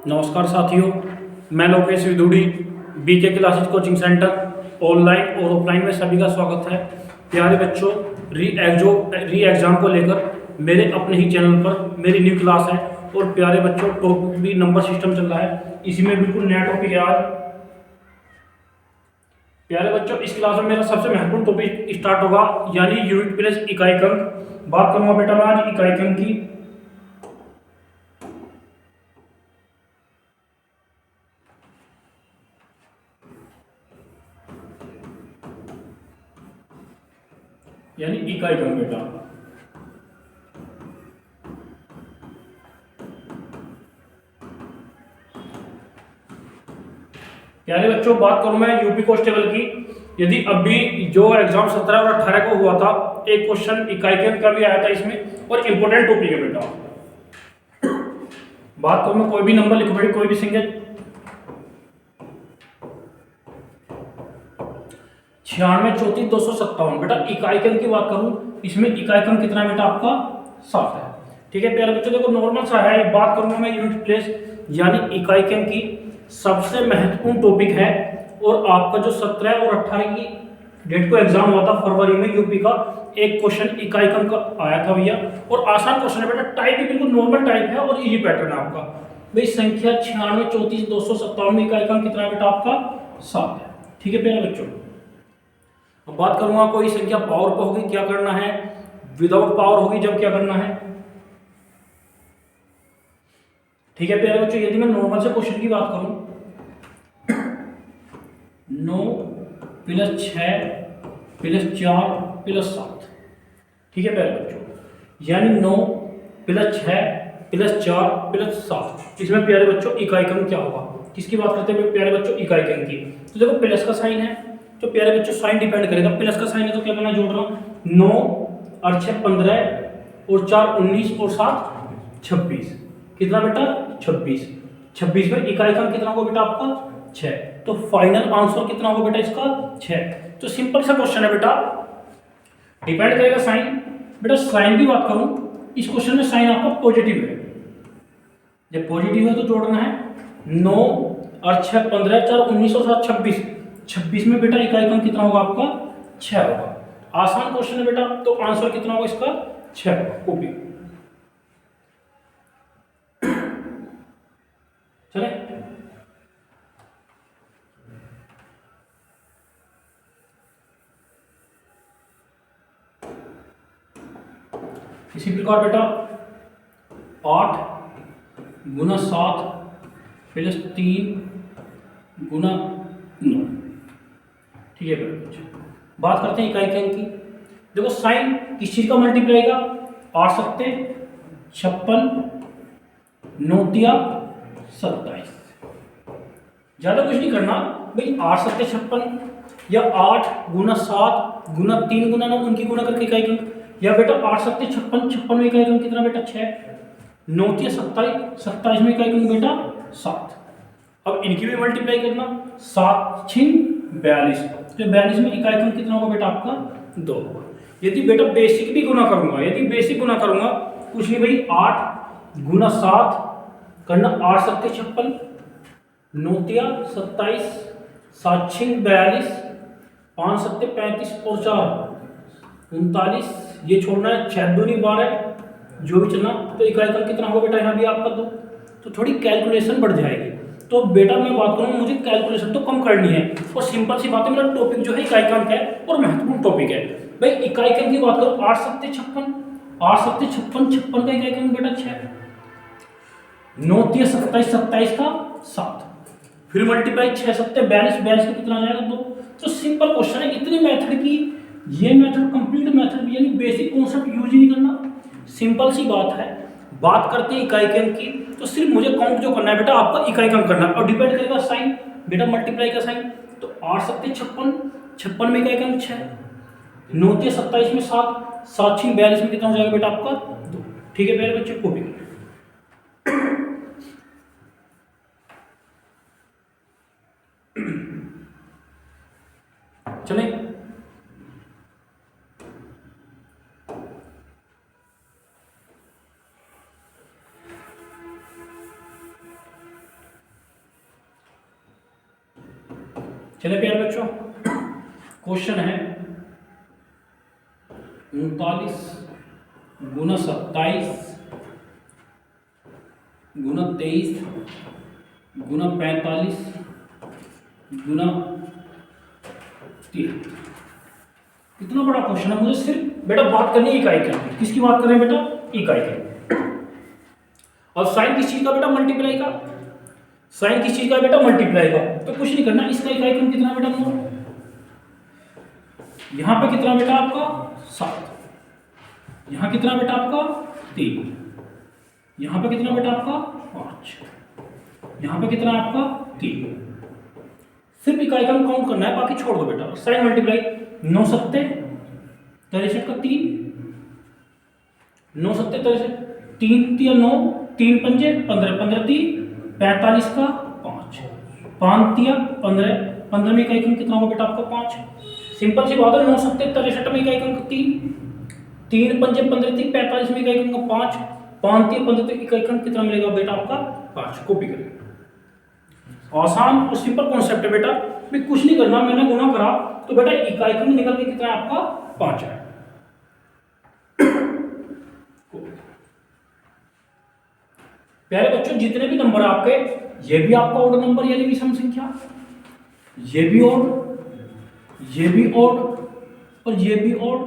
नमस्कार साथियों, मैं Lokesh Vidudi BK classes coaching centre online और ऑफलाइन में सभी का स्वागत है। प्यारे बच्चों, री एग्ज़ाम को लेकर मेरे अपने ही चैनल पर मेरी न्यू क्लास है और प्यारे बच्चों टॉपिक भी नंबर सिस्टम चल रहा है। इसी में बिल्कुल नया टॉपिक है आज। प्यारे बच्चों, इस क्लास में मेरा सबसे महत्वपूर्ण टॉपिक स्टार्ट होगा, यानी यूनिट प्लस इकाई अंक। बात करूंगा बेटा मैं आज इकाई अंक की। यानी इकाई अंक बेटा। प्यारे बच्चों, बात करूं मैं यूपी कांस्टेबल की। यदि अभी जो एग्जाम 17 और 18 को हुआ था, एक क्वेश्चन इकाई अंक का भी आया था इसमें, और इंपॉर्टेंट टॉपिक है बेटा। बात करूं मैं, कोई भी नंबर लिखो बेटा, कोई भी सिंगल। 96 34 257 बेटा इकाई अंक की बात करूं, इसमें इकाई अंक कितना बेटा आपका 7 है। ठीक है प्यारे बच्चों, देखो नॉर्मल सा है। बात करूंगा मैं यूनिट प्लेस यानी इकाई अंक की, सबसे महत्वपूर्ण टॉपिक है। और आपका जो 17 और 18 की डेट को एग्जाम हुआ था फरवरी में यूपी का, एक क्वेश्चन इकाई अंक का आया था भैया, और आसान क्वेश्चन है बेटा। टाइप भी बिल्कुल नॉर्मल टाइप है और इजी पैटर्न है आपका। भाई संख्या 96 34 257 में इकाई अंक कितना बेटा आपका 7 है। ठीक है प्यारे बच्चों, अब बात करूंगा कोई संख्या पावर पर होगी क्या करना है, विदाउट पावर होगी जब क्या करना है। ठीक है प्यारे बच्चों, यदि मैं नॉर्मल से क्वेश्चन की बात करूं, 9 + 6 + 4 + 7। ठीक है प्यारे बच्चों, यानी 9 + 6 + 4 + 7। इसमें प्यारे बच्चों इकाई अंक क्या होगा, किसकी बात करते हैं प्यारे बच्चों, इकाई अंक की। तो देखो प्लस का साइन है, तो प्यारे बच्चों साइन डिपेंड करेगा। प्लस का साइन है तो क्या करना है, जोड़ रहा हूं। 9 और 6 15 और 4 19 और 7 26। कितना बेटा 26। 26 में इकाई अंक कितना होगा बेटा आपका 6। तो फाइनल आंसर कितना होगा बेटा इसका 6। तो सिंपल सा क्वेश्चन है बेटा, डिपेंड करेगा साइन। बेटा साइन की बात करूं, इस क्वेश्चन में साइन आपका पॉजिटिव है। जब पॉजिटिव है तो जोड़ना है 9 और 6 15 4 19 और 7 26। 26 में बेटा इकाई अंक कितना होगा आपका 6 होगा। आसान क्वेश्चन है बेटा, तो आंसर कितना होगा इसका 6 होगा। कॉपी चले। इसी प्रकार बेटा 8 × 7 + 3 × 9। ठीक है बेटा, बात करते हैं इकाई अंक की। देखो साइन किस चीज का मल्टीप्लाई का, 8 सत्ते 56 9 तिया 27। ज्यादा कुछ नहीं करना भाई, 8 सत्ते 56 या 8 × 7 × 3 × 9 उनकी गुणा करके इकाई अंक, या बेटा 8 सत्ते 56 56 में इकाई अंक कितना बेटा 6। 9 तिया 27 27 में इकाई अंक बेटा 7। अब इनकी भी मल्टीप्लाई करना, 7 6 42। तो 42 में इकाई अंक कितना होगा बेटा आपका 2। यदि बेटा बेसिक भी गुना करूंगा, यदि बेसिक गुना करूंगा, कुछ नहीं भाई, 8 × 7 करना, 8 सत्ते 56 9 तिया 27 7 6 42 5 सत्ते 35 और 4 39। ये छोड़ना है, 6 दूनी 12, जो भी चलना। तो इकाई अंक कितना होगा बेटा यहाँ भी आपका 2। तो थोड़ी कैलकुलेशन बढ़ जाएगी। तो बेटा मैं बात करूँ, मुझे कैलकुलेशन तो कम करनी है, और सिंपल सी बात है, मेरा टॉपिक जो है इकाई अंक है और महत्वपूर्ण टॉपिक है। भाई इकाई अंक की बात करूँ, 8 सत्ते 56 8 सत्ते 56 56 का इकाई अंक बेटा 6। 9 तिया 27 27 का 7, फिर मल्टीप्लाई 6 सत्ते 42 42 का कितना आ जाएगा 2। तो सिंपल क्वेश्चन है, इतनी मेथड की, ये मेथड कंप्लीट मेथड यानी बेसिक कॉन्सेप्ट यूज ही नहीं करना, सिंपल सी बात है। बात करते हैं इकाई अंक की, तो सिर्फ मुझे काउंट जो करना है बेटा आपका इकाई अंक करना है, और डिपेंड करेगा साइन बेटा, मल्टीप्लाई का साइन। तो 8 सत्ते 56 56 में इकाई अंक 6। 9 तिया 27 में 7 7 6 42 में कितना हो जाएगा बेटा आपका 2। ठीक है मेरे बच्चे, को भी चले। चले प्यारे बच्चों, क्वेश्चन है 39 गुना 27 गुना 23 गुना 45 गुना 3। इतना बड़ा क्वेश्चन है, मुझे सिर्फ बेटा बात करनी है इकाई की। किसकी बात कर रहे हैं बेटा? इकाई की। और साइन किस चीज का बेटा? मल्टीप्लाई का। साइन किस चीज का बेटा? मल्टीप्लाई का। तो कुछ नहीं करना, इसका इकाई क्रम कितना बेटा? 9। यहां पे कितना बेटा आपका? 7। यहां कितना बेटा आपका? 3। यहां पे कितना बेटा आपका? 5। यहां पे कितना आपका? 3। सिर्फ इकाई क्रम काउंट करना है, बाकी छोड़ दो बेटा। साइन मल्टीप्लाई 9 सत्ते 63 का 3, 9 सत्ते 63, 3 तिया 9, 3 पंजे 15, 15 3 45 का 5, 5 तिया 15, 15 में इकाई क्रम कितना होगा बेटा आपका? 5। सिंपल सी बात है, 9 सत्ते 63 में इकाई क्रम 3, 3 पंजे 15 3 45 में इकाई क्रम 5, 5 तिया 15 तो इकाई क्रम कितना मिलेगा बेटा आपका? 5। कॉपी करें। आसान और सिंपल कॉन्सेप्ट है बेटा, भी कुछ नहीं करना। मैंने गुना करा तो बेटा इकाई क्रम निकल के कितना है आपका? 5 है। प्यारे बच्चों, जितने भी नंबर आपके, ये भी आपका ऑड नंबर यानी विषम संख्या, ये भी ऑड, ये भी ऑड, और ये भी ऑड,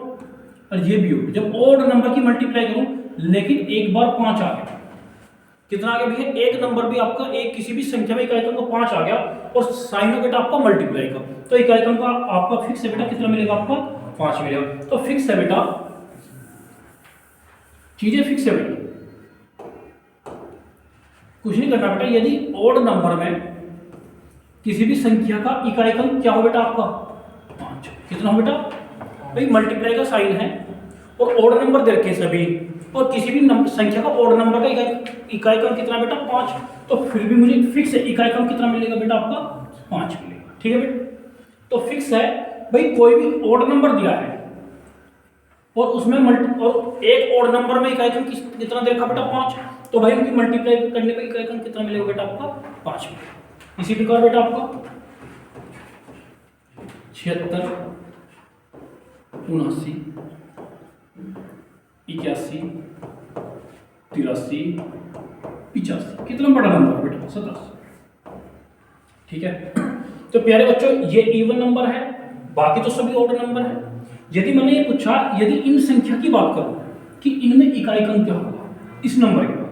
और ये भी ऑड। जब ऑड नंबर की मल्टीप्लाई करूं, लेकिन एक बार 5 आ गया, कितना आ गया भैया? एक नंबर भी आपका, एक किसी भी संख्या में इकाई क्रम का 5 आ गया, और साइन है बेटा आपका मल्टीप्लाई का, तो इकाई क्रम का आपका फिक्स है बेटा, कितना मिलेगा आपका? 5 मिलेगा। तो फिक्स है बेटा, चीजें फिक्स है बेटा, कुछ नहीं करना बेटा। यदि ऑड नंबर में किसी भी संख्या का इकाई क्रम क्या हो बेटा आपका? 5। कितना हो बेटा भाई? मल्टीप्लाई का साइन है, और ऑड नंबर दे रखे सभी, और किसी भी संख्या का ऑड नंबर का इकाई क्रम कितना बेटा? 5। तो फिर भी मुझे फिक्स है, इकाई क्रम कितना मिलेगा बेटा आपका? 5 मिलेगा। ठीक है बेटा, तो फिक्स है भाई। कोई भी ऑड नंबर दिया है और उसमें और एक ऑड नंबर में इकाई क्रम कितना दे रखा बेटा? 5। तो भाई उनकी मल्टीप्लाई करने पे इकाई क्रम कितना मिलेगा बेटा आपका? 5 मिलेगा। इसी प्रकार बेटा आपका 76 79 81 83 85 कितना बड़ा नंबर है बेटा? 87। ठीक है, तो प्यारे बच्चों, ये इवन नंबर है, बाकी तो सभी ऑड नंबर है। यदि मैंने ये पूछा, यदि इन संख्या की बात करूं कि इनमें इकाई क्रम क्या होगा, इस नंबर की बात,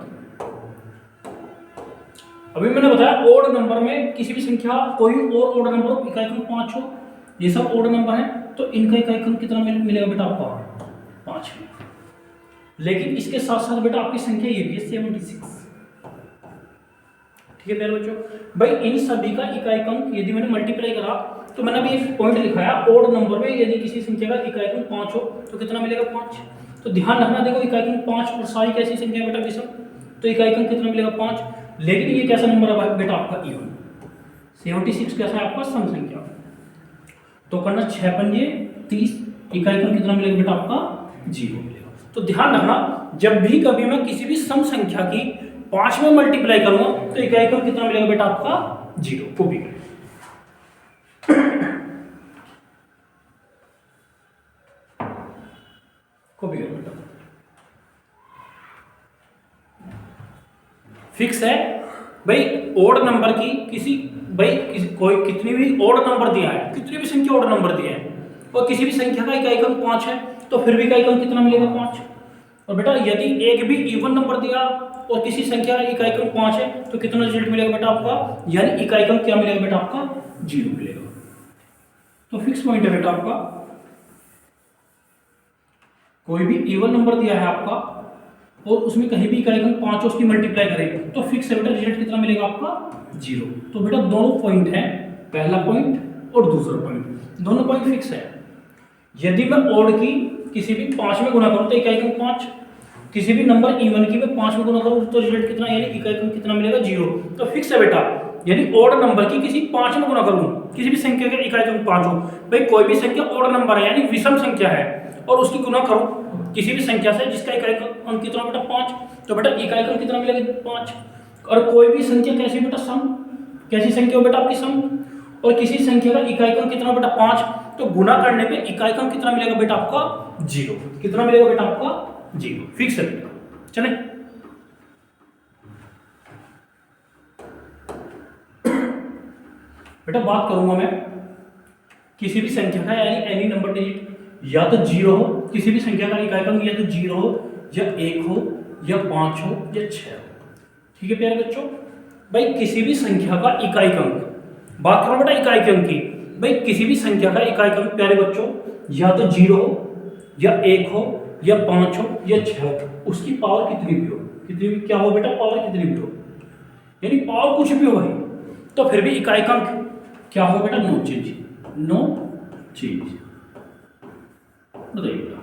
अभी मैंने बताया ऑड नंबर में किसी भी संख्या, कोई और ऑड नंबर हो, इकाई क्रम 5 हो, ये सब ऑड नंबर है, तो इनका इकाई क्रम कितना मिलेगा बेटा आपका? 5। लेकिन इसके साथ साथ बेटा आपकी संख्या ये भी है 76। ठीक है प्यारे बच्चों, भाई इन सभी का इकाई क्रम यदि मैंने मल्टीप्लाई करा, तो मैंने अभी एक पॉइंट लिखाया, ऑड नंबर में यदि किसी संख्या का इकाई क्रम 5 हो तो कितना मिलेगा? 5। तो ध्यान रखना, देखो इकाई क्रम 5 और सारी कैसी संख्या बेटा? विषम, तो इकाई क्रम कितना मिलेगा? 5। लेकिन ये कैसा नंबर है बेटा आपका? इवन। 76 कैसा है आपका? सम संख्या। तो करना 6 पंजे 30, इकाई क्रम कितना मिलेगा बेटा आपका? 0 मिलेगा। तो ध्यान रखना, जब भी कभी मैं किसी भी सम संख्या की 5 में मल्टीप्लाई करूंगा तो इकाई क्रम कितना मिलेगा बेटा आपका? 0। कॉपी करें। कॉपी करें बेटा। फिक्स है भाई, ऑड नंबर की कोई कितनी भी ऑड नंबर दिया है, कितनी भी संख्या ऑड नंबर दिया है, और किसी भी संख्या का इकाई क्रम 5 है, तो फिर भी इकाई क्रम कितना मिलेगा? 5। और बेटा यदि एक भी इवन नंबर दिया और किसी संख्या का इकाई क्रम 5 है, तो कितना रिजल्ट मिलेगा बेटा आपका? यानी इकाई क्रम क्या मिलेगा बेटा आपका? 0 मिलेगा। तो फिक्स पॉइंट है बेटा आपका, कोई भी इवन नंबर दिया है आपका और उसमें कहीं भी इकाई क्रम 5 उसकी मल्टीप्लाई करें, तो फिक्स है बेटा, रिजल्ट कितना मिलेगा आपका? 0। तो बेटा दोनों पॉइंट है, पहला पॉइंट और दूसरा पॉइंट, दोनों पॉइंट फिक्स है। यदि मैं ऑड की किसी भी 5 में गुना करूं तो इकाई क्रम 5, किसी भी नंबर इवन की मैं 5 में गुना करूं तो रिजल्ट कितना, यानी इकाई क्रम कितना मिलेगा? 0। तो फिक्स है बेटा, यदि ऑड नंबर की किसी 5 में गुना करूं, किसी भी संख्या का इकाई क्रम 5 हो, भाई कोई भी संख्या ऑड नंबर है यानी विषम संख्या है, और उसकी गुना करूं किसी भी संख्या से जिसका इकाई क्रम कितना बेटा? 5, तो बेटा इकाई क्रम कितना मिलेगा? 5। और कोई भी संख्या कैसी बेटा? सम। कैसी संख्या हो बेटा आपकी? सम। और किसी संख्या का इकाई अंक कितना बेटा 5, तो गुना करने पे इकाई अंक कितना मिलेगा बेटा आपका 0। कितना मिलेगा बेटा आपका 0, फिक्स है बेटा। चले बेटा बात करूंगा मैं किसी भी संख्या का यानी एनी नंबर डिजिट या तो 0 हो, किसी भी संख्या का इकाई अंक या तो 0 हो या 1 हो या 5 हो या 6 हो। ठीक है प्यारे बच्चों, भाई किसी भी संख्या का इकाई अंक, बात करो बेटा इकाई अंक की, भाई किसी भी संख्या का इकाई अंक प्यारे बच्चों या तो 0 हो या 1 हो या 5 हो या 6 हो, उसकी पावर कितनी भी हो, कितनी भी क्या हो बेटा, पावर कितनी भी हो, यानी पावर कुछ भी हो भाई, तो फिर भी इकाई अंक क्या हो बेटा, नो चेंज, नो चेंज। बताइए बेटा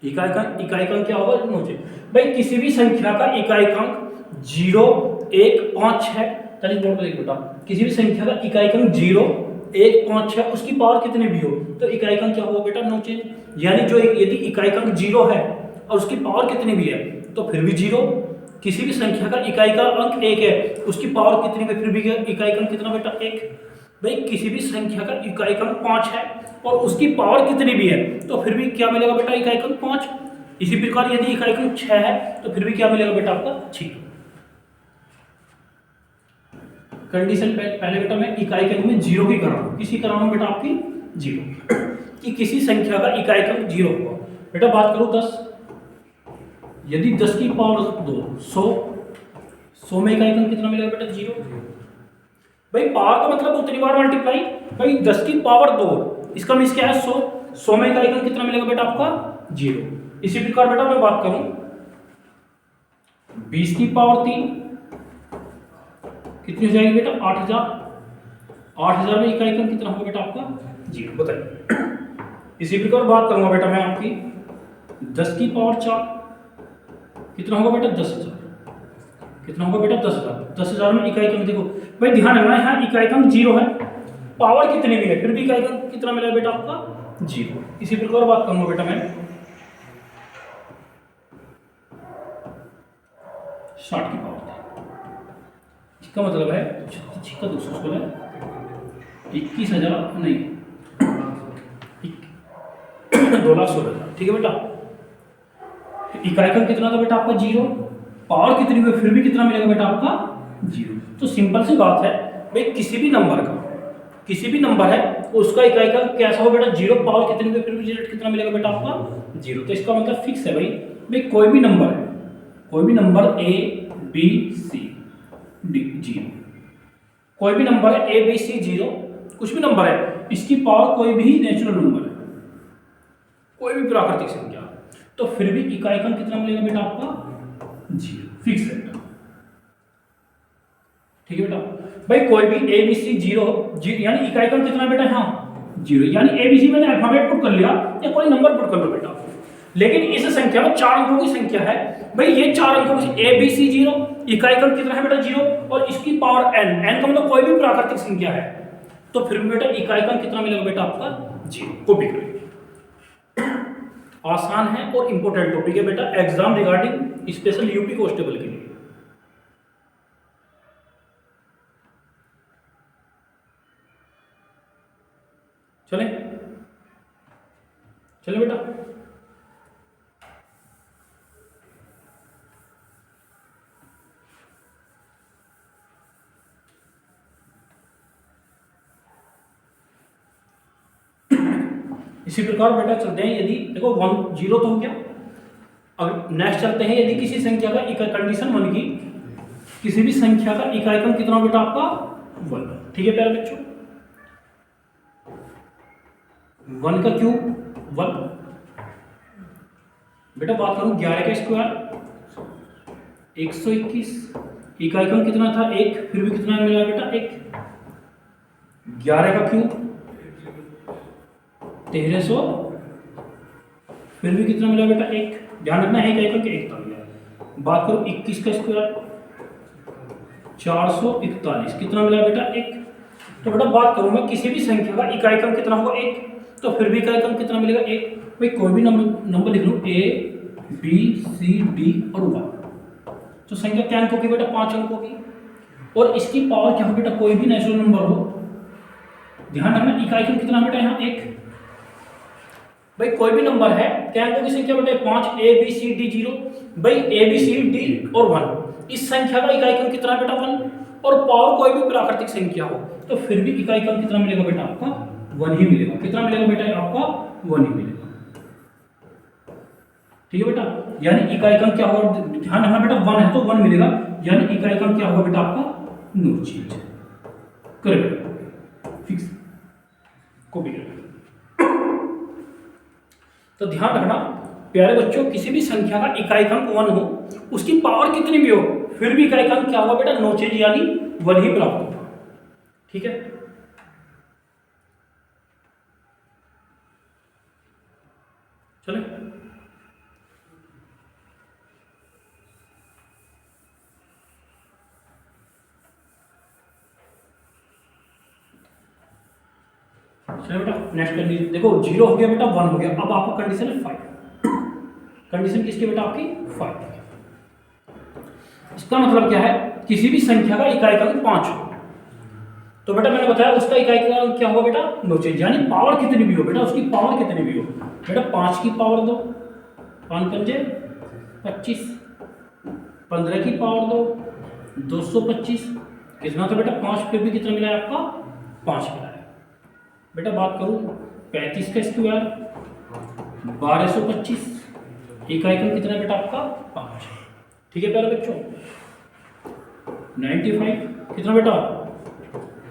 इकाई अंक क्या होगा, नो चेंज। भाई किसी भी संख्या का इकाई अंक 0 1 5 6, चलिए बोर्ड पर देखिए बेटा, किसी भी संख्या का इकाई अंक 0 1 5 6 उसकी पावर कितनी भी हो तो इकाई अंक क्या होगा बेटा, नो चेंज। यानी जो यदि इकाई अंक 0 है और उसकी पावर कितनी भी है तो फिर भी 0। किसी भी संख्या का इकाई का अंक 1 है, उसकी पावर कितनी है फिर भी इकाई अंक कितना बेटा 1। भाई किसी भी संख्या का इकाई अंक 5 है और उसकी पावर कितनी भी है तो फिर भी क्या मिलेगा बेटा, इकाई अंक 5। इसी प्रकार यदि इकाई अंक 6 है तो फिर भी क्या मिलेगा बेटा आपका 6। कंडीशन पहले बेटा मैं इकाई अंक में 0 की कर रहा हूं, किसी कर रहा हूं बेटा आपकी 0 कि किसी संख्या का इकाई अंक 0 होगा। बेटा बात करो 10, यदि 10 की पावर 2 100 में इकाई अंक कितना मिलेगा बेटा 0। भाई पावर का मतलब उतनी बार मल्टीप्लाई, भाई 10 की पावर 2 इसका मीन्स क्या है 100 में इकाई अंक कितना मिलेगा बेटा आपका 0। इसी प्रकार बेटा मैं बात करूं 20 की पावर 3 कितनी हो जाएगी बेटा 8000 में इकाई अंक कितना होगा बेटा आपका 0। बताइए इसी प्रकार बात करूंगा बेटा मैं आपकी 10 की पावर 4 कितना होगा बेटा 10,000, कितना होगा बेटा 10,000 में इकाई अंक देखो भाई ध्यान रखना यहाँ इकाई अंक 0 है, पावर कितनी भी है फिर भी इकाई अंक कितना मिलेगा बेटा आपका 0। इसी प्रकार बात करूंगा बेटा मैं 60 की पावर, इसका मतलब है 216 21,000 नहीं 2,16,000। ठीक है बेटा, इकाई अंक कितना था बेटा आपका 0, पावर कितनी हुई फिर भी कितना मिलेगा बेटा आपका 0। तो सिंपल सी बात है भाई किसी भी नंबर है उसका इकाई अंक कैसा हो बेटा 0, पावर कितनी हुई फिर भी रिजल्ट कितना मिलेगा बेटा आपका 0। तो इसका मतलब फिक्स है भाई कोई भी number a b c d 0, कोई भी नंबर है a b c 0, कुछ भी नंबर है इसकी पावर कोई भी नेचुरल नंबर है, कोई भी प्राकृतिक संख्या, तो फिर भी इकाई अंक कितना मिलेगा बेटा आपका 0, फिक्स है बेटा। ठीक है बेटा, भाई कोई भी ए बी सी 0 यानी इकाई अंक कितना बेटा, हाँ 0, यानी ए बी सी मैंने अल्फाबेट पुट कर लिया या कोई नंबर पुट कर लो बेटा, लेकिन इस संख्या में 4 अंकों की संख्या है, भाई ये 4 अंकों की ए बी सी 0, इकाई अंक कितना है बेटा 0 और इसकी पावर n का मतलब कोई भी प्राकृतिक संख्या है, तो फिर भी बेटा इकाई अंक कितना मिलेगा बेटा आपका 0। कॉपी करेंगे, आसान है और इंपॉर्टेंट टॉपिक है बेटा exam regarding special UP constable के लिए। चले बेटा, इसी प्रकार बेटा चलते हैं, यदि देखो 1 0 तो हो गया, अब नेक्स्ट चलते हैं यदि किसी संख्या का इकाई कंडीशन 1 की, किसी भी संख्या का इकाई अंक कितना बेटा आपका 1। ठीक है प्यारे बच्चों, 1 का क्यूब 1, बेटा बात करूं 11 का स्क्वायर 121, इकाई अंक कितना था 1, फिर भी कितना मिला बेटा 1। 11 का क्यूब 1300, फिर भी कितना मिला बेटा 1, ध्यान रखना है इकाई अंक 1 था मिला। बात करो 21 का स्क्वायर 441, कितना मिला बेटा 1। तो बेटा बात करूं मैं किसी भी संख्या का इकाई अंक कितना होगा 1, तो फिर भी इकाई अंक कितना मिलेगा 1। भाई कोई भी नंबर लिख लो a b c d और 1, तो संख्या क्या अंकों की बेटा 5 अंकों की, और इसकी पावर क्या हो बेटा कोई भी नेचुरल नंबर हो ध्यान रखना इकाई क्रम कितना बेटा यहाँ 1। भाई कोई भी नंबर है, क्या अंकों की संख्या बेटा 5, ए बी सी डी 0। भाई ए बी सी डी और 1, इस संख्या का इकाई क्रम कितना बेटा 1, और पावर कोई भी प्राकृतिक संख्या हो तो फिर भी इकाई क्रम कितना मिलेगा बेटा आपका 1 ही मिलेगा। कितना मिलेगा बेटा आपका 1 ही मिलेगा। ठीक है बेटा, यानी इकाई क्रम क्या होगा, ध्यान रखना बेटा 1 है तो 1 मिलेगा, यानी इकाई क्रम क्या होगा बेटा आपका no change. Correct, fix, copy करें। तो ध्यान रखना प्यारे बच्चों, किसी भी संख्या का इकाई क्रम 1 हो, उसकी पावर कितनी भी हो, फिर भी इकाई क्रम क्या होगा बेटा नो चेंज, यानी 1 ही प्राप्त होगा। ठीक है, चले चलो बेटा नेक्स्ट कर लीजिए। देखो 0 हो गया बेटा, 1 हो गया, अब आपका कंडीशन है 5। कंडीशन किसकी बेटा आपकी 5। इसका मतलब क्या है, किसी भी संख्या का इकाई क्रम 5 हो तो बेटा मैंने बताया उसका इकाई क्रम क्या होगा बेटा नो चेंज, यानी पावर कितनी भी हो बेटा, उसकी पावर कितनी भी हो बेटा 5 की पावर 2, 5 पंजे 25, 15 की पावर 2, 225, कितना था बेटा 5, फिर भी कितना मिला है आपका 5 मिला है। बेटा बात करूं 35 का स्क्वायर 1225, इकाई क्रम कितना बेटा आपका 5। ठीक है प्यारे बच्चों, 95 कितना बेटा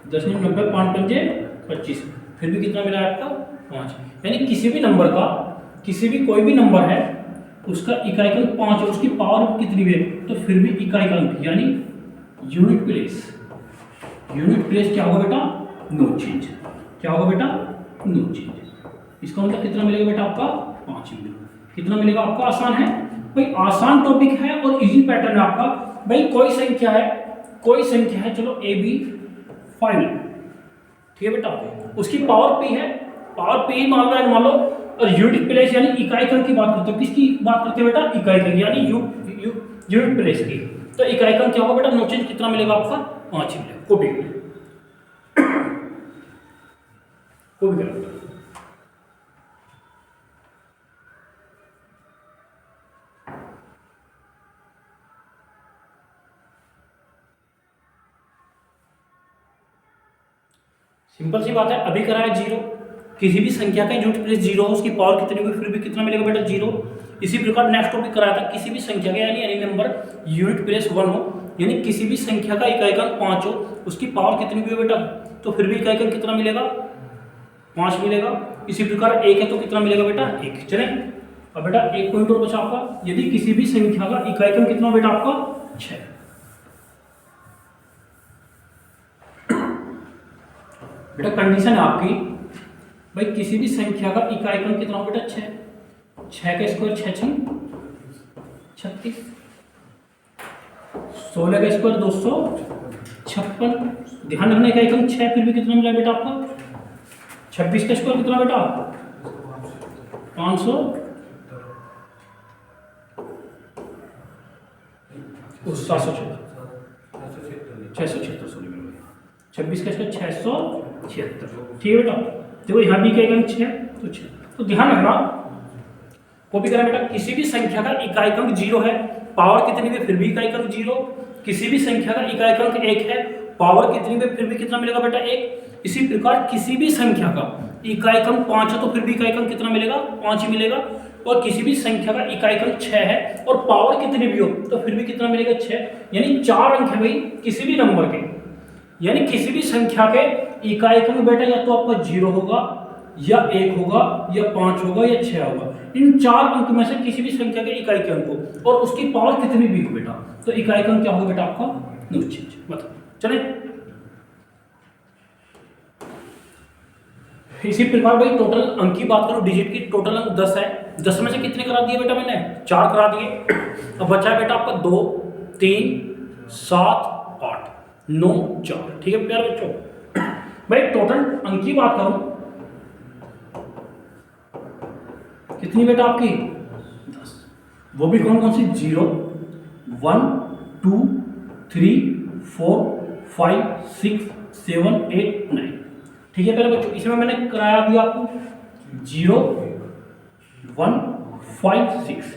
10 90, 5 पंजे 25, फिर भी कितना मिला है आपका 5। यानी किसी भी नंबर का, किसी भी कोई भी नंबर है उसका इकाई क्रम 5 है, उसकी पावर कितनी भी है तो फिर भी इकाई क्रम यानी यूनिट प्लेस, यूनिट प्लेस क्या होगा बेटा नो चेंज। क्या होगा बेटा नो चेंज। इसका मतलब कितना मिलेगा बेटा आपका 5 मिलेगा। कितना मिलेगा आपका, आसान है भाई, आसान टॉपिक है और इजी पैटर्न है आपका। भाई कोई संख्या है, कोई संख्या है, चलो ए बी 5, ठीक है बेटा, उसकी पावर p है, पावर p मान लो, और यूनिट प्लेस यानी इकाई क्रम की बात करते हो, किसकी बात करते हैं बेटा इकाई क्रम यानी यूनिट प्लेस की। तो इकाई क्रम क्या होगा बेटा नो चेंज, कितना मिलेगा आपका 5 मिलेगा। कॉपी करें, कॉपी करें। सिंपल सी बात है, अभी कराया 0, किसी भी संख्या का यूनिट प्लेस 0 हो, उसकी पावर कितनी होगी फिर भी कितना मिलेगा बेटा 0। इसी प्रकार नेक्स्ट टॉपिक कराया था, किसी भी संख्या का यानी एनी नंबर यूनिट प्लेस 1 हो, यानी किसी भी संख्या का इकाई क्रम 5 हो, उसकी पावर कितनी भी हो बेटा तो फिर भी इकाई क्रम कितना मिलेगा 5 मिलेगा। इसी प्रकार 1 है तो कितना मिलेगा बेटा 1। चलें अब बेटा एक पॉइंट और बचा आपका, यदि किसी भी संख्या का इकाई क्रम कितना बेटा आपका 6, बेटा कंडीशन है आपकी, भाई किसी भी संख्या का इकाई क्रम कितना हो बेटा 6, 6 का स्क्वायर 6 6 36, 16 का स्क्वायर 256, ध्यान रखना इकाई क्रम 6, फिर भी कितना मिला बेटा आपका 26 का स्क्वायर कितना बेटा 500, 676, सॉरी 26 का स्क्वायर 676। ठीक है बेटा, देखो यहाँ भी इकाई क्रम 6 तो 6, तो ध्यान रखना कॉपी करें बेटा, किसी भी संख्या का इकाई क्रम 0 है, पावर कितनी भी फिर भी इकाई क्रम 0, किसी भी संख्या का इकाई क्रम 1 है, पावर कितनी भी फिर भी कितना मिलेगा बेटा 1। इसी प्रकार किसी भी संख्या का इकाई क्रम 5 है तो फिर भी इकाई क्रम कितना मिलेगा 5 ही मिलेगा, और किसी भी संख्या का इकाई क्रम 6 है और पावर कितनी भी हो तो फिर भी कितना मिलेगा 6, यानी 4 अंक है भाई किसी भी नंबर के, यानी किसी भी संख्या के इकाई क्रम बेटा या तो आपका 0 होगा या 1 होगा या 5 होगा या 6 होगा, इन 4 अंक में से किसी भी संख्या के इकाई क्रम को और उसकी पावर कितनी भी हो बेटा तो इकाई क्रम क्या होगा बेटा आपका नो चेंज। बताओ चले, इसी प्रकार भाई टोटल अंक की बात करो, डिजिट की टोटल अंक 10 है, 10 में से कितने करा दिए बेटा मैंने 4 करा दिए, अब बचा है बेटा आपका 2 3 7 8 9 4। ठीक है प्यारे बच्चों, भाई टोटल अंक की बात करूं कितनी बेटा आपकी 10, वो भी कौन कौन सी 0 1 2 3 4 5 6 7 8 9। ठीक है पहले बच्चों, इसमें मैंने कराया अभी आपको 0 1 5 6।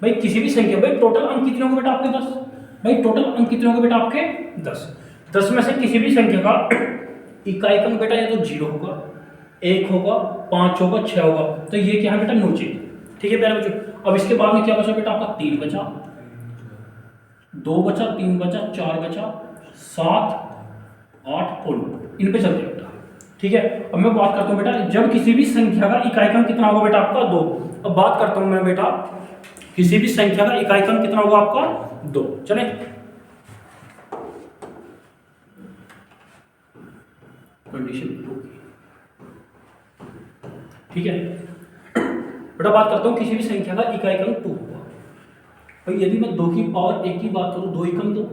भाई किसी भी संख्या, भाई टोटल अंक कितने होंगे बेटा आपके 10, भाई टोटल अंक कितने होंगे बेटा आपके 10। 10 में से किसी भी संख्या का इकाई अंक बेटा या तो 0 होगा, 1 होगा, 5 होगा, 6 होगा, तो ये क्या है बेटा नो चेंज। ठीक है प्यारे बच्चों, अब इसके बाद में क्या बचा बेटा आपका 3 बचा, 2 बचा, 3 बचा, 4 बचा, 7 8 और 9, इन पे चलते बेटा। ठीक है, अब मैं बात करता हूँ बेटा जब किसी भी संख्या का इकाई अंक कितना होगा बेटा आपका 2। अब बात करता हूँ मैं बेटा किसी भी संख्या का इकाई अंक कितना होगा आपका 2। चले कंडीशन 2, ठीक है बेटा, बात करता हूँ किसी भी संख्या का इकाई अंक 2 होगा। भाई यदि मैं 2 की पावर 1 की बात करूँ, 2 एकम 2,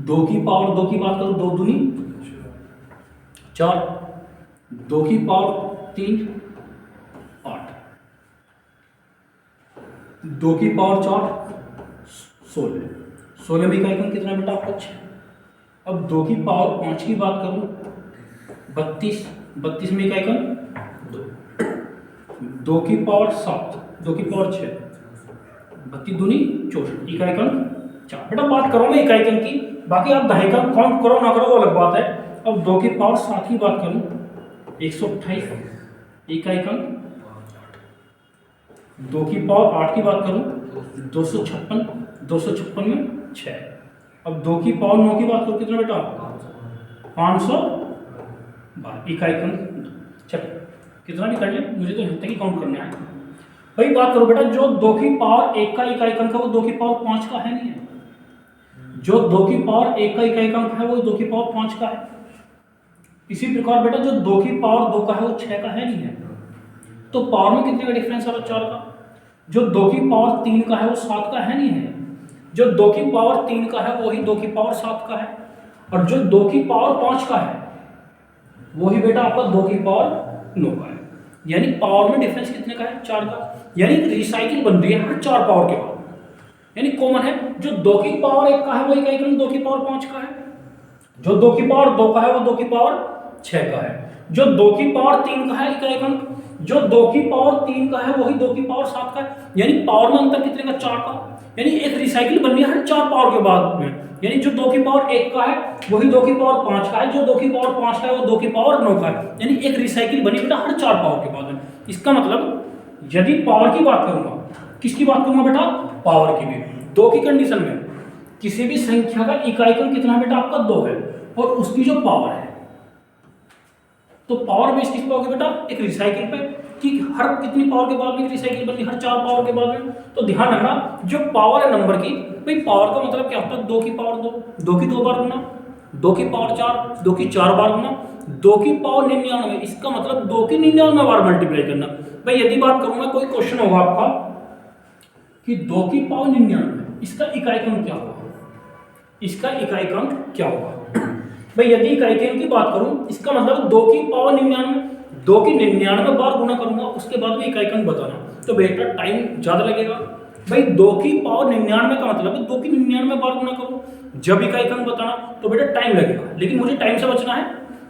2 की पावर 2 की बात करूँ, 2 दूनी 4, 2 की पावर 3 8, 2 की पावर 4 16, 16 में इकाई अंक कितना बेटा आपका 6। अब 2 की पावर 5 की बात करूँ 32, 32 में इकाई अंक 2, 2 की पावर 7, 2 की पावर 6, 32 दूनी 64, इकाई अंक 4। बेटा बात करो मैं इकाई अंक की, बाकी आप दहाई का काउंट करो ना करो वो अलग बात है। अब 2 की पावर 7 की बात करूं 128, इकाई अंक 2 की पावर 8 की बात करूं 256, 256 में 6। अब 2 की पावर 9 की बात करूं कितना बेटा 512, इकाई अंक। चलो कितना भी कर ले, मुझे तो यहाँ तक ही काउंट करना है। भाई बात करो बेटा जो 2 की पावर 1 का इकाई अंक है वो 2 की पावर 5 का है नहीं है, जो 2 की पावर 1 का इकाई अंक है वो 2 की पावर 5 का है। इसी प्रकार बेटा जो 2 की पावर 2 का है वो 6 का है नहीं है, तो पावर में कितने का डिफरेंस आ रहा है 4 का। जो 2 की पावर 3 का है वो 7 का है नहीं है, जो 2 की पावर 3 का है वही 2 की पावर 7 का है, और जो 2 की पावर 5 का है वही बेटा आपका 2 की पावर 9 का है। यानी पावर में डिफरेंस कितने का है 4 का, यानी रिसाइकिल बन रही है हर 4 पावर के बाद, यानी कॉमन है। जो 2 की पावर 1 का है वो इकाई अंक 2 की पावर 5 का है, जो 2 की पावर 2 का है वो 2 की पावर 6 का है, जो 2 की पावर 3 का है इकाई अंक, जो 2 की पावर 3 का है वही 2 की पावर 7 का है। यानी पावर में अंतर कितने का 4 का, यानी एक रिसाइकिल बन रही है हर 4 पावर के बाद में। यानी जो 2 की पावर 1 का है वही 2 की पावर 5 का है, जो 2 की पावर 5 का है वो 2 की पावर 9 का है, यानी एक रिसाइकिल बनी बेटा हर 4 पावर के बाद में। इसका मतलब यदि पावर की बात करूंगा, किसकी बात करूंगा बेटा पावर की भी, 2 की कंडीशन में किसी भी संख्या का इकाई अंक कितना बेटा आपका 2 है और उसकी जो पावर है, तो पावर बेस किस पे होगी बेटा एक रिसाइकिल पे, कि हर कितनी पावर के बाद में रिसाइकिल बनती है हर 4 पावर के बाद में। तो ध्यान रखना जो पावर है नंबर की, भाई पावर का मतलब क्या होता है 2 की पावर 2, 2 की 2 बार गुना, 2 की पावर 4, 2 की 4 बार गुना, 2 की पावर 99, इसका मतलब 2 की 99 बार मल्टीप्लाई करना। भाई यदि बात करूंगा कोई क्वेश्चन होगा आपका कि 2 की पावर 99 इसका इकाई अंक क्या होगा, इसका इकाई अंक क्या होगा। भाई यदि इकाई अंक की बात करूं इसका मतलब 2 की पावर 99, 2 की 99 बार गुना करूंगा उसके बाद में इकाई अंक बताना, तो बेटा टाइम ज्यादा लगेगा। भाई 2 की पावर 99 का मतलब है 2 की 99 बार गुना करूं जब इकाई अंक बताना, तो बेटा टाइम लगेगा, लेकिन मुझे टाइम से बचना है।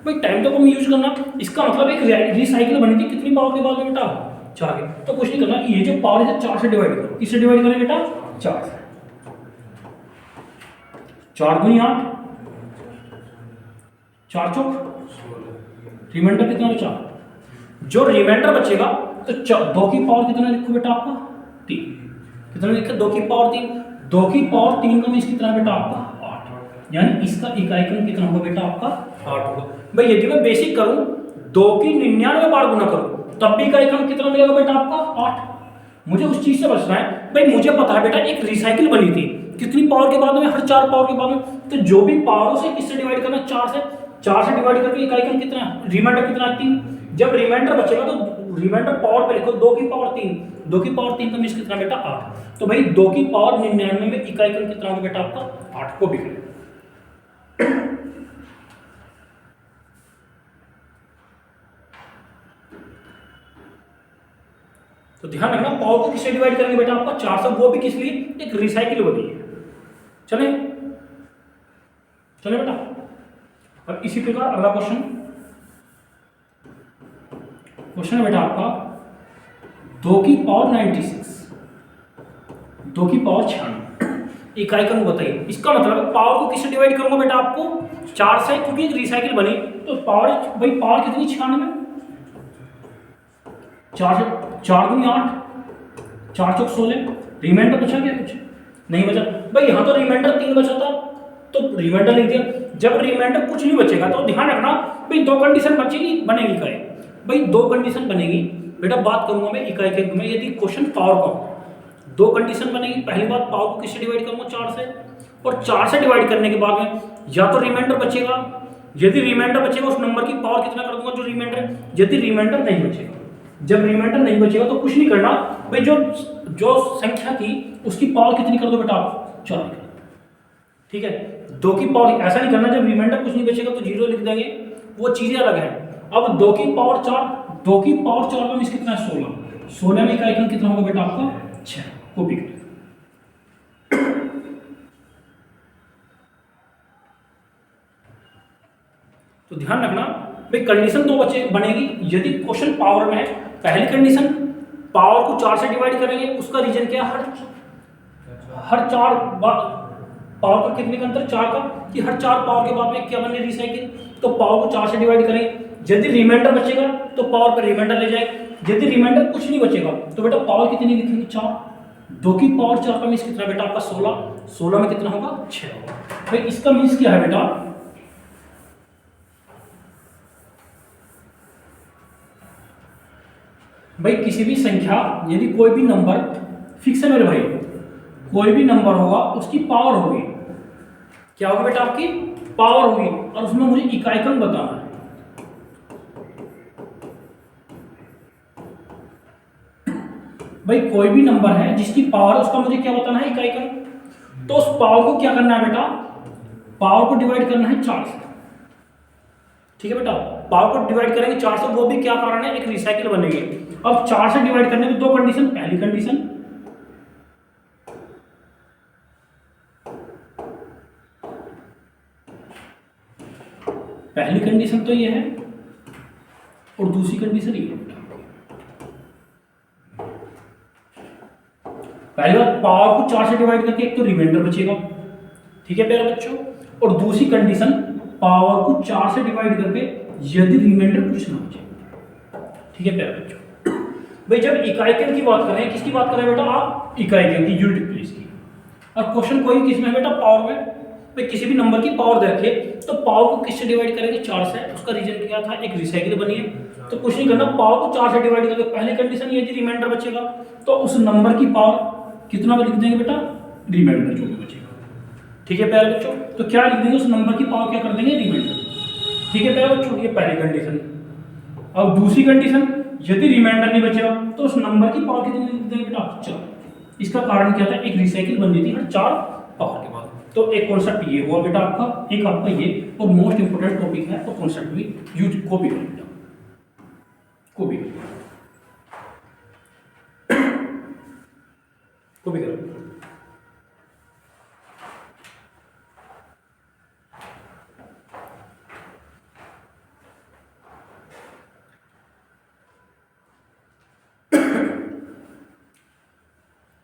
भाई टाइम तो कम यूज करना, इसका मतलब एक रिसाइकिल बनी थी कितनी पावर के बाद में बेटा 4 के, तो कुछ नहीं करना, ये जो पावर है 4 से डिवाइड करो, किससे डिवाइड करें बेटा 4 से, 4 दूनी 8, 4 चौक, रिमाइंडर कितना बचा, जो रिमाइंडर बचेगा तो 2 की पावर कितना लिखो बेटा आपका 3, कितना लिखा 2 की पावर 3, 2 की पावर 3 का मीन्स कितना बेटा आपका 8, यानी इसका इकाई अंक कितना होगा बेटा आपका 8 होगा। भाई यदि मैं बेसिक करूं 2 की 99 बार गुना करूं तब भी इकाई अंक कितना मिलेगा बेटा आपका 8। मुझे उस चीज से बचना है, भाई मुझे पता है बेटा एक रिसाइकिल बनी थी कितनी पावर के बाद में हर 4 पावर के बाद में, तो जो भी पावर से किससे डिवाइड करना 4 से, 4 से डिवाइड करके इकाई अंक कितना रिमाइंडर कितना 3, जब रिमाइंडर बचेगा तो रिमाइंडर पावर पे लिखो 2 की पावर 3, 2 की पावर 3 का मीन्स कितना बेटा 8, तो भाई 2 की पावर 99 में इकाई अंक कितना होगा बेटा आपका 8 को भी करें। तो ध्यान रखना पावर को किससे डिवाइड करेंगे बेटा आपका 4 से, वो भी किस लिए एक रिसाइकिल बनी है। चले चले बेटा अब इसी प्रकार अगला क्वेश्चन है बेटा आपका 2 की पावर 96, 2 की पावर 96 इकाई क्रम बताइए। इसका मतलब पावर को किससे डिवाइड करूंगा बेटा आपको 4 से, क्योंकि रिसाइकिल बनी तो पावर, भाई पावर कितनी 96, 4 से 4 दूनी 8, 4 चौक 16, रिमाइंडर बचा क्या, कुछ नहीं बचा भाई। यहाँ तो रिमाइंडर 3 बचा था तो रिमाइंडर लिख दिया। जब रिमाइंडर कुछ नहीं बचेगा तो ध्यान रखना भाई 2 कंडीशन बचेगी, बनेगी इकाई, भाई 2 कंडीशन बनेगी बेटा। बात करूंगा मैं इकाई के अंक में, यदि क्वेश्चन पावर का 2 कंडीशन बनेगी। पहली बात पावर को किससे डिवाइड करूंगा 4 से, और 4 से डिवाइड करने के बाद में या तो रिमाइंडर बचेगा, यदि रिमाइंडर बचेगा उस नंबर की पावर कितना कर दूंगा जो रिमाइंडर है। यदि रिमाइंडर नहीं बचेगा, जब रिमाइंडर नहीं बचेगा तो कुछ नहीं करना भाई, जो संख्या की उसकी पावर कितनी कर दो बेटा आप 4 कर, ठीक है। 2 की पावर ऐसा नहीं करना जब रिमाइंडर कुछ नहीं बचेगा तो 0 लिख देंगे, वो चीजें अलग है। अब 2 की पावर 4, 2 की पावर 4 का मीन्स कितना है 16, 16 में इकाई क्रम कितना होगा बेटा आपका 6। कॉपी करें। तो ध्यान रखना भाई कंडीशन 2 बनेगी यदि क्वेश्चन पावर में है। पहली कंडीशन पावर को 4 से डिवाइड करेंगे, उसका रीजन क्या है, हर 4 पावर का कितने का अंतर 4 का, कि हर 4 पावर के बाद में क्या बने रिसाइकिल, तो पावर को 4 से डिवाइड करेंगे। यदि रिमाइंडर बचेगा तो पावर पर रिमाइंडर ले जाएंगे, यदि रिमाइंडर कुछ नहीं बचेगा तो बेटा पावर कितनी लिखेंगे 4। 2 की पावर 4 का मीन्स कितना बेटा आपका 16, 16 में कितना होगा 6 होगा। भाई इसका मीन्स क्या है बेटा, भाई किसी भी संख्या यदि कोई भी नंबर फिक्स है मेरे भाई, कोई भी नंबर होगा उसकी पावर होगी, क्या होगा बेटा आपकी पावर होगी, और उसमें मुझे इकाई क्रम बताना है। भाई कोई भी नंबर है जिसकी पावर है उसका मुझे क्या बताना है इकाई क्रम, तो उस पावर को क्या करना है बेटा, पावर को डिवाइड करना है 4 से, ठीक है बेटा। पावर को डिवाइड करेंगे 4 से, वो भी क्या कारण है एक रिसाइकिल बनेगी। अब 4 से डिवाइड करने में 2 कंडीशन, पहली कंडीशन तो ये है और दूसरी कंडीशन ये है। पहली बात पावर को 4 से डिवाइड करके एक तो रिमाइंडर बचेगा, ठीक है प्यारे बच्चों, और दूसरी कंडीशन पावर को 4 से डिवाइड करके यदि रिमाइंडर कुछ ना बचे, ठीक है प्यारे बच्चों। भाई जब इकाई क्रम की बात करें, किसकी बात करें बेटा आप, इकाई क्रम की, यूनिट प्लेस की। और क्वेश्चन कोई किसमें है बेटा पावर में, भाई किसी भी नंबर की पावर दे रखे तो पावर को किससे डिवाइड करेंगे 4 से, उसका रीजन क्या था एक रिसाइकिल बनी है, तो कुछ नहीं करना पावर को 4 से डिवाइड करके पहली कंडीशन यदि रिमाइंडर बचेगा तो उस नंबर की पावर कितना लिख देंगे बेटा रिमाइंडर जो भी बचेगा, ठीक है प्यारे बच्चों। तो क्या लिख देंगे उस नंबर की पावर क्या कर देंगे रिमाइंडर, ठीक है प्यारे बच्चों, ये पहली कंडीशन। अब दूसरी कंडीशन यदि रिमाइंडर नहीं बचेगा तो उस नंबर की पावर कितनी लिख देंगे बेटा 4। इसका कारण क्या था एक रिसाइकिल बन रही थी हर 4 पावर के बाद। तो एक कॉन्सेप्ट ये हुआ बेटा आपका, एक आपका ये, और मोस्ट इंपोर्टेंट टॉपिक है तो कॉन्सेप्ट भी यूज कॉपी करो बेटा, कॉपी करो कॉपी करो।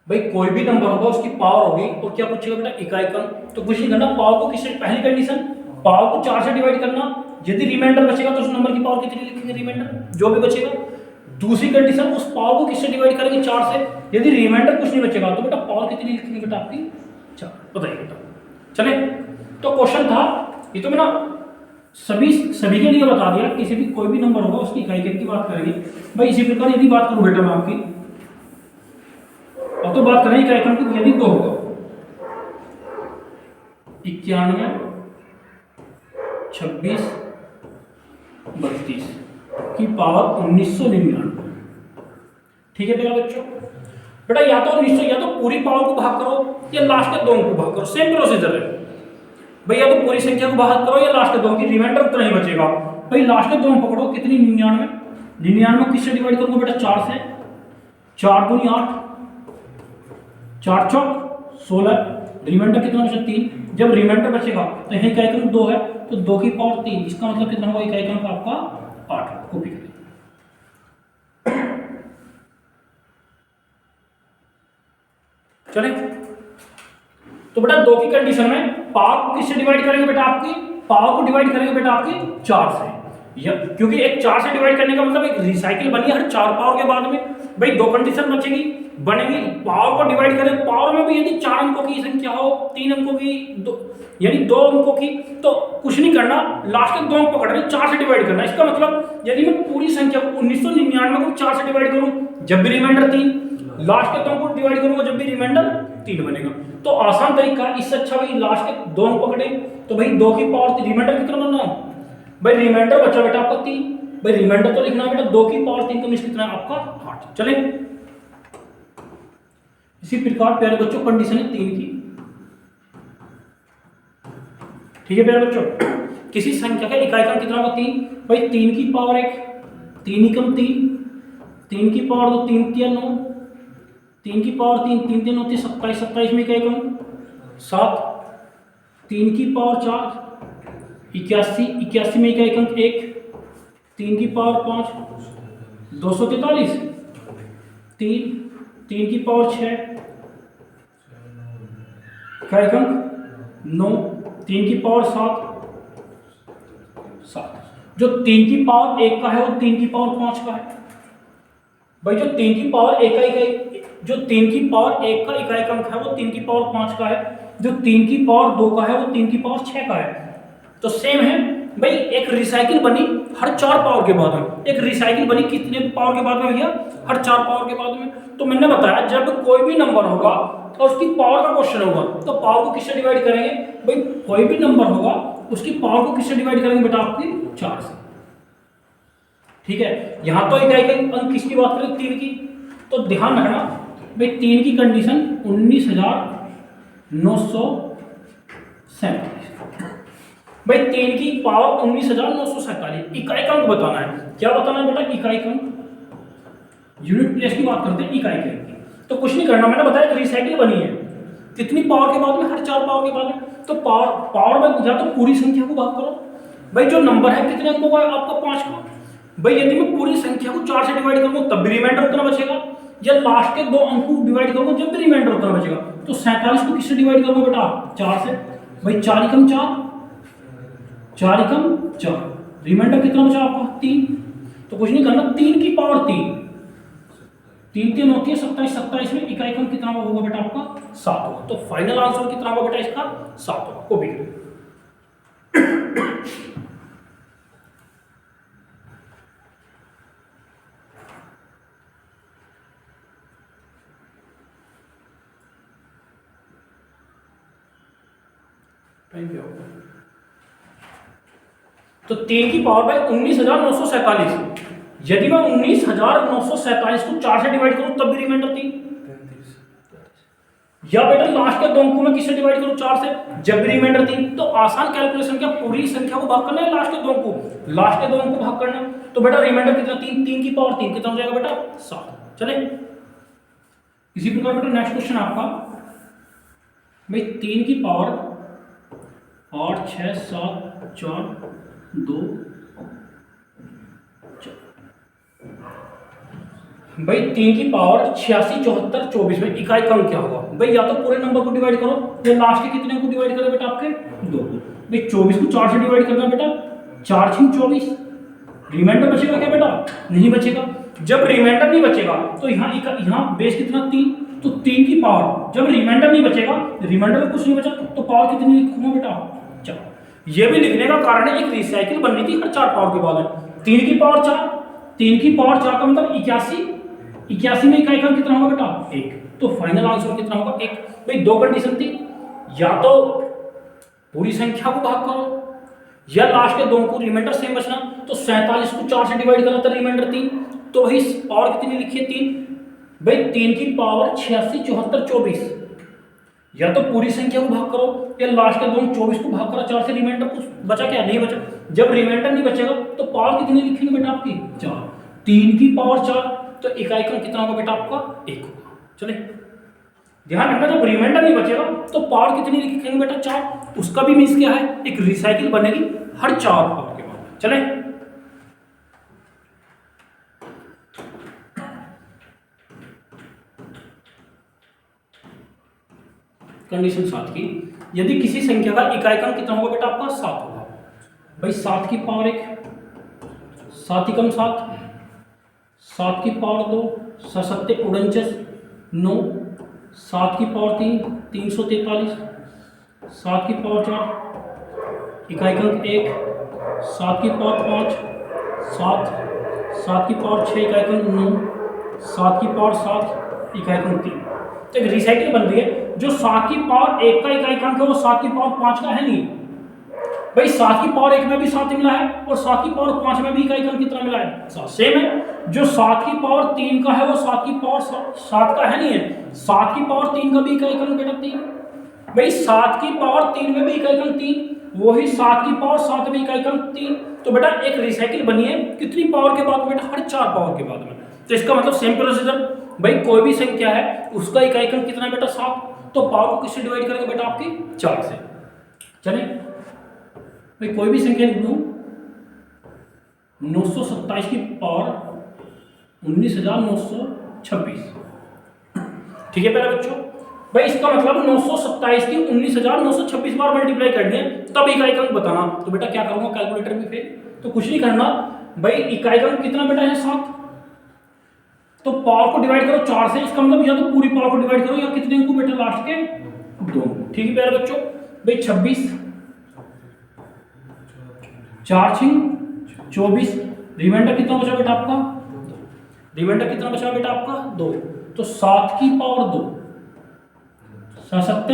भाई कोई भी नंबर होगा उसकी पावर होगी और क्या पूछेगा बेटा इकाई क्रम, तो कुछ नहीं करना पावर को किससे, पहली कंडीशन पावर को 4 से डिवाइड करना, यदि रिमाइंडर बचेगा तो उस नंबर की पावर कितनी लिखेंगे रिमाइंडर जो भी बचेगा। दूसरी कंडीशन उस पावर को किससे डिवाइड करेंगे 4 से, यदि रिमाइंडर कुछ नहीं बचेगा तो बेटा पावर कितनी लिखेंगे बेटा आपकी 4, बताइए बेटा। चले तो क्वेश्चन था ये, तो मैंने सभी के लिए बता दिया, किसी भी कोई भी नंबर होगा उसकी इकाई क्रम की बात करेंगे। भाई इसी प्रकार यदि बात करूं बेटा मैं आपकी, अब तो बात करें इकाई क्रम की, यदि 2 होगा 91, 26, 32 की पावर 1999, ठीक है बेटा बच्चों। बेटा या तो 1900 या तो पूरी पावर को भाग करो या लास्ट के 2 को भाग करो, सेम प्रोसीजर है भाई, या तो पूरी संख्या को भाग करो या लास्ट के 2 की, रिमाइंडर उतना ही बचेगा। भाई लास्ट के 2 पकड़ो कितनी 99, 99 किससे डिवाइड करूंगा बेटा 4 से, 4 दूनी 8, 4 चौक 16, रिमाइंडर कितना बचा 3। जब रिमाइंडर बचेगा तो यहाँ इकाई क्रम 2 है, तो 2 की पावर 3, इसका मतलब कितना होगा इकाई क्रम का आपका 8। कॉपी करें। चले, तो बेटा 2 की कंडीशन में पावर को किससे डिवाइड करेंगे बेटा, आपकी पावर को डिवाइड करेंगे बेटा आपकी 4 से, या क्योंकि एक 4 से डिवाइड करने का मतलब एक रिसाइकिल बनी हर 4 पावर के बाद में। भाई 2 कंडीशन बचेगी बनेगी, पावर को डिवाइड करें, पावर में भी यदि 4 अंकों की संख्या हो, 3 अंकों की यानी 2 अंकों की, तो कुछ नहीं करना, लास्ट के 2 अंक पकड़ने 4 से डिवाइड करना। इसका मतलब यदि मैं पूरी संख्या को 1999 को 4 से डिवाइड करूं जब भी रिमाइंडर 3, लास्ट के 2 अंकों को डिवाइड करूंगा जब भी रिमाइंडर 3 बनेगा। तो आसान तरीका है, इससे अच्छा भाई लास्ट के 2 अंक पकड़े, तो भाई 2 की पावर रिमाइंडर कितना बनना है भाई, रिमाइंडर बचा बेटा आपका 3, भाई रिमाइंडर तो लिखना है बेटा 2 की पावर 3 का मीन्स कितना है आपका 8। चले, इसी प्रकार प्यारे बच्चों कंडीशन है 3 की। ठीक है प्यारे बच्चों, किसी संख्या का इकाई क्रम कितना होगा 3, भाई 3 की पावर 1, 3 एकम 3, 3 की पावर 2, 3 तिया 9, 3 की पावर 3, 3 3 होती है 27, 27 में इकाई क्रम 7, 3 की पावर 4 81, 81 में इकाई क्रम 1, 3 की पावर 5 243, 3 3 की पावर 6 इकाई क्रम 9, 3 की पावर 7। जो 3 की पावर 1 का है वो 3 की पावर 5 का है। भाई जो 3 की पावर 1 का इकाई, जो 3 की पावर 1 का इकाई क्रम है वो 3 की पावर 5 का है, जो 3 की पावर 2 का है वो 3 की पावर 6 का है। तो सेम है भाई, एक रिसाइकिल बनी हर 4 पावर के बाद में, एक रिसाइकिल बनी कितने पावर के बाद में भैया, हर 4 पावर के बाद में। तो मैंने बताया जब कोई भी नंबर होगा और उसकी पावर का क्वेश्चन होगा तो पावर को किससे डिवाइड करेंगे, भाई कोई भी नंबर होगा उसकी पावर को किससे डिवाइड करेंगे बेटा, आपकी 4 से। ठीक है, यहां तो इकाई का अंक किसकी बात करें 3 की, तो ध्यान रखना भाई 3 की कंडीशन 19,947, भाई 3 की पावर 19,947, इकाई का अंक बताना है। क्या बताना है बेटा, इकाई का अंक, यूनिट प्लेस की बात करते हैं इकाई के अंक की। तो कुछ नहीं करना, मैंने बताया रिसाइकिल बनी है कितनी पावर के बाद में, हर 4 पावर के बाद में। तो पावर में या तो पूरी संख्या को भाग करो, भाई जो नंबर है कितने अंकों का है आपका 5 का, भाई यदि मैं पूरी संख्या को 4 से डिवाइड करूंगा तब भी रिमाइंडर उतना बचेगा, या लास्ट के 2 अंक को डिवाइड करूंगा जब भी रिमाइंडर उतना बचेगा। तो 47 को किससे डिवाइड करूंगा बेटा, 4 से, भाई 4 एकम 4, 4 एकम 4, रिमाइंडर कितना बचा आपका 3। तो कुछ नहीं करना, 3 की पावर 3, 3 3 होती है 27, 27 में इकाई क्रम कितना होगा बेटा आपका 7 होगा। तो फाइनल आंसर कितना होगा बेटा इसका 7 होगा। को भी तो 3 की पावर बाई 19,947, यदि मैं 19,947 को 4 से डिवाइड करूं तब भी रिमाइंडर 3, या बेटा लास्ट के 2 अंकों में किससे डिवाइड करूं 4 से जब भी रिमाइंडर 3। तो आसान कैलकुलेशन क्या, पूरी संख्या को भाग करना है लास्ट के 2 अंकों, लास्ट के 2 अंकों को भाग करना। तो बेटा रिमाइंडर कितना 3, 3 की पावर 3 कितना हो जाएगा बेटा 7। चले, इसी प्रकार बेटा नेक्स्ट क्वेश्चन आपका, भाई 3 की पावर 8 6 7 4 2, भाई 3 की पावर 86 74 24 में इकाई क्रम क्या होगा। भाई या तो पूरे नंबर को डिवाइड करो या लास्ट के कितने को डिवाइड करो बेटा आपके 2। भाई 24 को 4 से डिवाइड करना बेटा, 4 6 24, रिमाइंडर बचेगा क्या बेटा, नहीं बचेगा। जब रिमाइंडर नहीं बचेगा तो यहाँ बेस कितना 3, तो 3 की पावर, जब रिमाइंडर नहीं बचेगा, रिमाइंडर में कुछ नहीं बचा तो पावर कितनी लिखूंगा बेटा 4। ये भी लिखने का कारण है एक रिसाइकिल बननी थी हर 4 पावर के बाद में। 3 की पावर 4, 3 की पावर 4 का मतलब 81, 81 में इकाई क्रम कितना होगा बेटा 1। तो फाइनल आंसर कितना होगा 1। भाई 2 कंडीशन थी, या तो पूरी संख्या को भाग करो या लास्ट के 2 को, रिमाइंडर सेम बचना। तो 47 को 4 से डिवाइड करना था, रिमाइंडर 3, तो वही पावर कितनी लिखी है 3। भाई 3 की पावर 86 74 24, या तो पूरी संख्या को भाग करो या लास्ट के 2 24 को भाग करो 4 से, रिमाइंडर कुछ बचा क्या, नहीं बचा। जब रिमाइंडर नहीं बचेगा तो पावर कितनी लिखेंगे बेटा आपकी 4, 3 की पावर 4, तो इकाई क्रम कितना होगा बेटा आपका 1 होगा। चले, ध्यान रखना जब रिमाइंडर नहीं बचेगा तो पावर कितनी लिखेंगे बेटा 4, उसका भी मीन्स क्या है, एक रिसाइकिल बनेगी हर 4 पावर के बाद। चले कंडीशन 7 की, यदि किसी संख्या का इकाई क्रम कितना होगा बेटा आपका 7 होगा। भाई 7 की पावर 1, 7 एकम 7, 7 की पावर 2, 7 49, 9, 7 की पावर 3, 343, 7 की पावर 4, इकाई क्रम 1, 7 की पावर 5, 7, 7 की पावर 6, इकाई क्रम 9, 7 की पावर 7, इकाई क्रम 3। तो एक रिसाइकिल बन रही है, जो 7 की पावर 1 का इकाई क्रम है वो 7 की पावर 5 का है नहीं। भाई 7 की पावर 1 में भी 7 मिला है और 7 की पावर 5 में भी इकाई क्रम कितना मिला है 7, सेम है। जो 7 की पावर 3 का है वो 7 की पावर 7 का है नहीं है, 7 की पावर 3 का भी इकाई क्रम बेटा 3। भाई 7 की पावर 3 में भी इकाई क्रम 3, वही 7 की पावर 7 में इकाई क्रम 3। तो बेटा एक रिसाइकिल बनी है कितनी पावर के बाद में बेटा, हर 4 पावर के बाद में। तो इसका मतलब सेम प्रोसीजर, भाई कोई भी संख्या है उसका इकाई क्रम कितना है बेटा 7, तो पावर को किससे डिवाइड करेंगे बेटा आपकी 4 से। चलिए भाई कोई भी संख्या लिख दूं, 927 की पावर 19,926, ठीक है प्यारे बच्चों। भाई इसका मतलब 927 की 19,926 बार मल्टीप्लाई करनी है तब इकाई क्रम बताना। तो बेटा क्या करूंगा कैलकुलेटर में, फिर तो कुछ नहीं करना, भाई इकाई क्रम कितना बेटा है 7, तो पावर को डिवाइड करो 4 से, इसका मतलब या तो पूरी पावर को डिवाइड करो या कितने अंक बेटा लास्ट के 2, ठीक है प्यारे बच्चों। भाई 26, 4 6 24, रिमाइंडर कितना बचा बेटा आपका, रिमाइंडर कितना बचा बेटा आपका 2, तो 7 की पावर 2, 7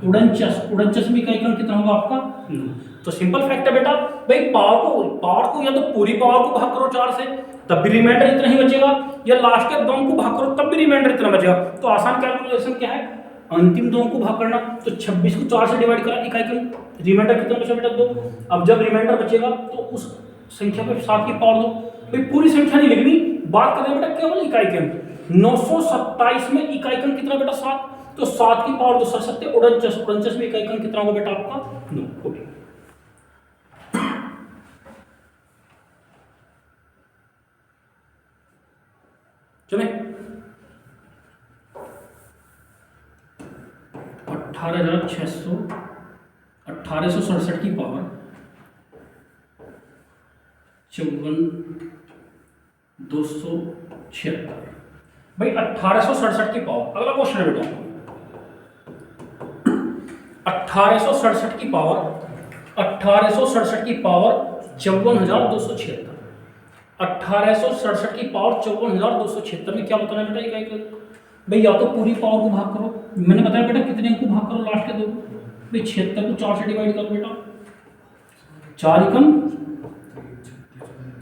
49 में इकाई क्रम कितना होगा आपका 9। तो सिंपल फैक्ट है बेटा, भाई पावर को या तो पूरी पावर को भाग करो 4 से तब भी रिमाइंडर इतना ही बचेगा, या लास्ट के 2 को भाग करो तब भी रिमाइंडर इतना बचेगा। तो आसान कैलकुलेशन क्या है, अंतिम 2 को भाग करना, तो 26 को 4 से डिवाइड करा, इकाई क्रम रिमाइंडर कितना बचा बेटा 2। अब जब रिमाइंडर बचेगा तो उस संख्या पे 7 की पावर 2, भाई पूरी संख्या नहीं लिखनी, बात करें बेटा केवल इकाई क्रम। 927 में इकाई क्रम कितना बेटा 7, तो 7 की पावर 2, 7 49 में इकाई क्रम कितना होगा बेटा आपका 9। ओके चले 18,667 की पावर 54,276। भाई 1867 की पावर, अगला क्वेश्चन है बेटा 1867 की पावर 54,276, 1867 की पावर 54,276 में क्या बताना बेटा इकाई क्रम। भाई या तो पूरी पावर को भाग करो, मैंने बताया बेटा कितने अंक को भाग करो लास्ट के 2, भाई 76 को 4 से डिवाइड करो बेटा, 4 एकम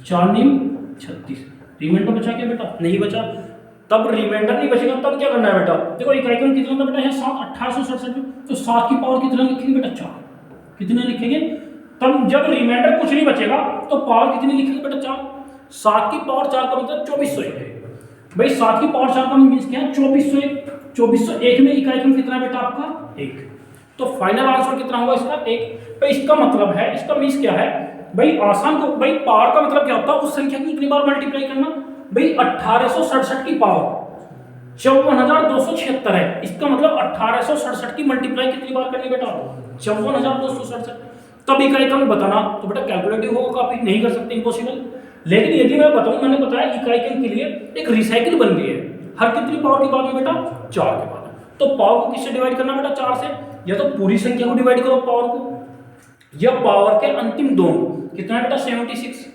4 नीम 36, रिमाइंडर बचा क्या बेटा नहीं बचा। तब रिमाइंडर नहीं बचेगा तब क्या करना है बेटा, देखो इकाई क्रम कितना था बेटा है 7, 1867 में, तो 7 की पावर कितना लिखेंगे बेटा 4, कितने लिखेंगे। तब जब रिमाइंडर कुछ नहीं बचेगा तो पावर कितनी लिखेंगे बेटा 4, 7 की पावर 4 का मतलब 2401। भाई 7 की पावर 4 का मीन्स क्या है 2401, 2401 में इकाई क्रम कितना बेटा आपका 1, तो फाइनल आंसर कितना होगा इसका 1। भाई इसका मतलब है, इसका मीन्स क्या है भाई आसान को, भाई पावर का मतलब क्या होता है उस संख्या की कितनी बार मल्टीप्लाई करना। भाई 1867 की पावर 54,276 है, इसका मतलब 1867 की मल्टीप्लाई कितनी बार करनी बेटा 54,267, तब इकाई क्रम बताना। तो बेटा कैलकुलेटिव होगा काफी, नहीं कर सकते इम्पॉसिबल। लेकिन यदि मैं बताऊं, मैंने बताया इकाई क्रम के लिए एक रिसाइकिल बन रही है हर कितनी पावर के बाद में बेटा 4 के बाद। तो पावर को किससे डिवाइड करना बेटा 4 से, या तो पूरी संख्या को डिवाइड करो पावर को, या पावर के अंतिम 2 कितना है बेटा 76,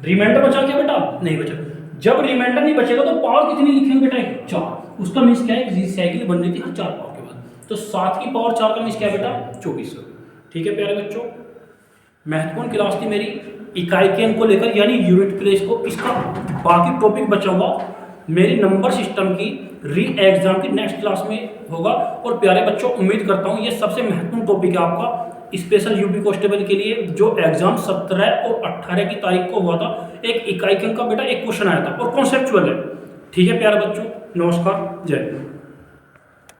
रिमाइंडर बचा क्या बेटा नहीं बचा। जब रिमाइंडर नहीं बचेगा तो पावर कितनी लिखेंगे बेटा 4, उसका मीन्स क्या है रिसाइकिल बन रही थी हर 4 पावर के बाद। तो 7 की पावर 4 का मीन्स क्या है बेटा 2400। ठीक है प्यारे बच्चों, महत्वपूर्ण क्लास थी मेरी इकाई क्रम को लेकर, यानी यूनिट प्लेस को। इसका बाकी टॉपिक बचा हुआ मेरी नंबर सिस्टम की री एग्जाम की नेक्स्ट क्लास में होगा। और प्यारे बच्चों उम्मीद करता हूँ ये सबसे महत्वपूर्ण टॉपिक है आपका स्पेशल यूपी कांस्टेबल के लिए, जो एग्जाम 17 और 18 की तारीख को हुआ था। एक इकाई क्रम का बेटा एक क्वेश्चन आया था और कॉन्सेप्चुअल है। ठीक है प्यारे बच्चों, नमस्कार, जय हिंद।